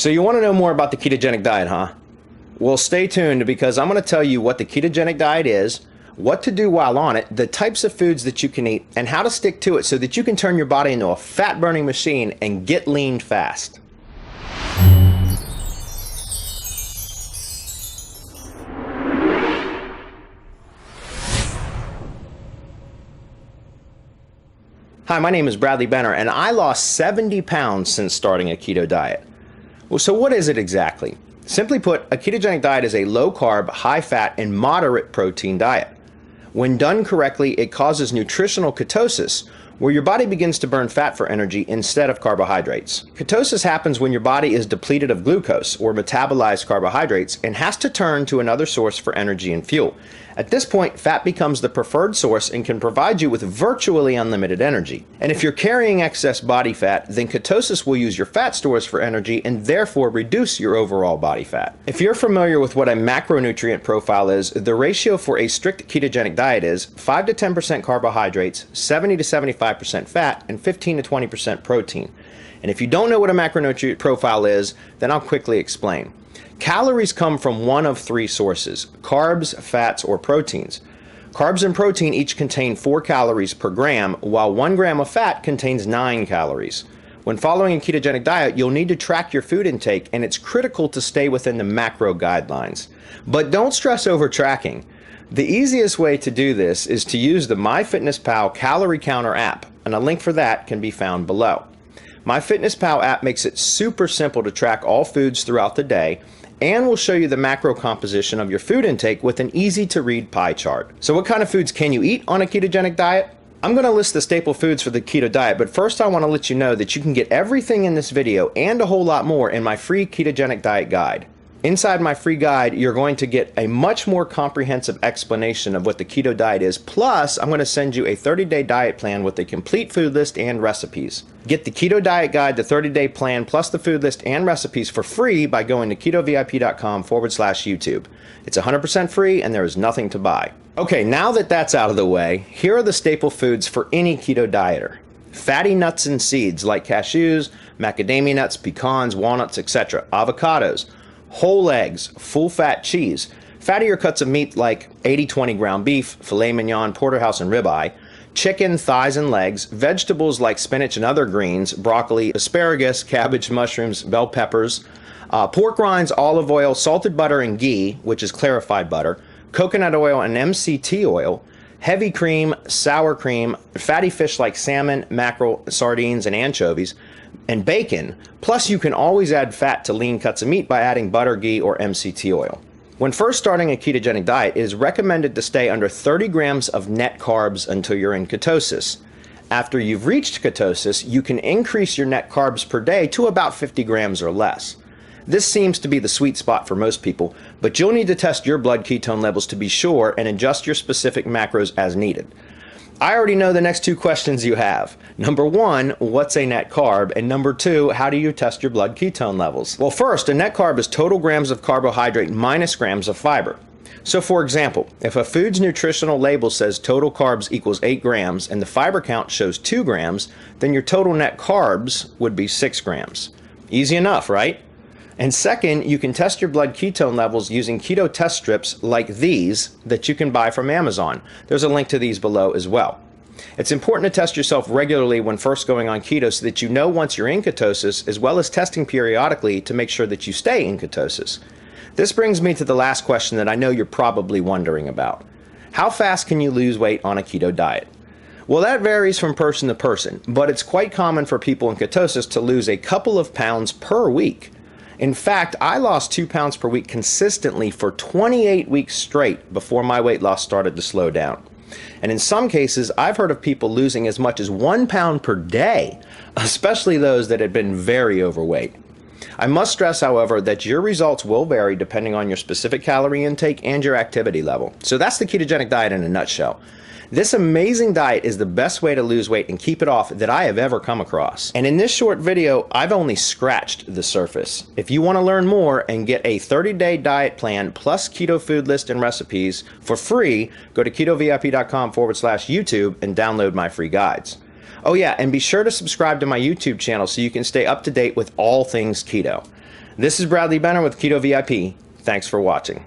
So you want to know more about the ketogenic diet, huh? Well, stay tuned because I'm going to tell you what the ketogenic diet is, what to do while on it, the types of foods that you can eat, and how to stick to it so that you can turn your body into a fat-burning machine and get lean fast. Hi, my name is Bradley Benner, and I lost 70 pounds since starting a keto diet. Well, so what is it exactly? Simply put, a ketogenic diet is a low-carb, high-fat, and moderate protein diet. When done correctly, it causes nutritional ketosis, where your body begins to burn fat for energy instead of carbohydrates. Ketosis happens when your body is depleted of glucose, or metabolized carbohydrates, and has to turn to another source for energy and fuel. At this point, fat becomes the preferred source and can provide you with virtually unlimited energy. And if you're carrying excess body fat, then ketosis will use your fat stores for energy and therefore reduce your overall body fat. If you're familiar with what a macronutrient profile is, the ratio for a strict ketogenic diet is 5 to 10% carbohydrates, 70 to 75% fat, and 15 to 20% protein. And if you don't know what a macronutrient profile is, then I'll quickly explain. Calories come from one of three sources: carbs, fats, or proteins. Carbs and protein each contain 4 calories per gram, while 1 gram of fat contains 9 calories. When following a ketogenic diet, you'll need to track your food intake, and it's critical to stay within the macro guidelines. But don't stress over tracking. The easiest way to do this is to use the MyFitnessPal Calorie Counter app, and a link for that can be found below. MyFitnessPal app makes it super simple to track all foods throughout the day, and will show you the macro composition of your food intake with an easy-to-read pie chart. So what kind of foods can you eat on a ketogenic diet? I'm going to list the staple foods for the keto diet, but first I want to let you know that you can get everything in this video and a whole lot more in my free ketogenic diet guide. Inside my free guide, you're going to get a much more comprehensive explanation of what the keto diet is, plus I'm going to send you a 30-day diet plan with a complete food list and recipes. Get the keto diet guide, the 30-day plan, plus the food list and recipes for free by going to ketovip.com/YouTube. It's 100% free and there is nothing to buy. Okay, now that that's out of the way, here are the staple foods for any keto dieter. Fatty nuts and seeds like cashews, macadamia nuts, pecans, walnuts, etc. Avocados, whole eggs, full-fat cheese, fattier cuts of meat like 80-20 ground beef, filet mignon, porterhouse, and ribeye, chicken, thighs, and legs, vegetables like spinach and other greens, broccoli, asparagus, cabbage, mushrooms, bell peppers, pork rinds, olive oil, salted butter and ghee, which is clarified butter, coconut oil and MCT oil, heavy cream, sour cream, fatty fish like salmon, mackerel, sardines, and anchovies, and bacon. Plus, you can always add fat to lean cuts of meat by adding butter, ghee, or MCT oil. When first starting a ketogenic diet, it is recommended to stay under 30 grams of net carbs until you're in ketosis. After you've reached ketosis, you can increase your net carbs per day to about 50 grams or less. This seems to be the sweet spot for most people, but you'll need to test your blood ketone levels to be sure and adjust your specific macros as needed. I already know the next two questions you have. Number 1, what's a net carb? And number 2, how do you test your blood ketone levels? Well, first, a net carb is total grams of carbohydrate minus grams of fiber. So for example, if a food's nutritional label says total carbs equals 8 grams and the fiber count shows 2 grams, then your total net carbs would be 6 grams. Easy enough, right? And second, you can test your blood ketone levels using keto test strips like these that you can buy from Amazon. There's a link to these below as well. It's important to test yourself regularly when first going on keto so that you know once you're in ketosis, as well as testing periodically to make sure that you stay in ketosis. This brings me to the last question that I know you're probably wondering about. How fast can you lose weight on a keto diet? Well, that varies from person to person, but it's quite common for people in ketosis to lose a couple of pounds per week. In fact, I lost 2 pounds per week consistently for 28 weeks straight before my weight loss started to slow down. And in some cases, I've heard of people losing as much as 1 pound per day, especially those that had been very overweight. I must stress, however, that your results will vary depending on your specific calorie intake and your activity level. So that's the ketogenic diet in a nutshell. This amazing diet is the best way to lose weight and keep it off that I have ever come across. And in this short video, I've only scratched the surface. If you want to learn more and get a 30-day diet plan plus keto food list and recipes for free, go to ketovip.com/YouTube and download my free guides. Oh yeah, and be sure to subscribe to my YouTube channel so you can stay up to date with all things keto. This is Bradley Benner with Keto VIP. Thanks for watching.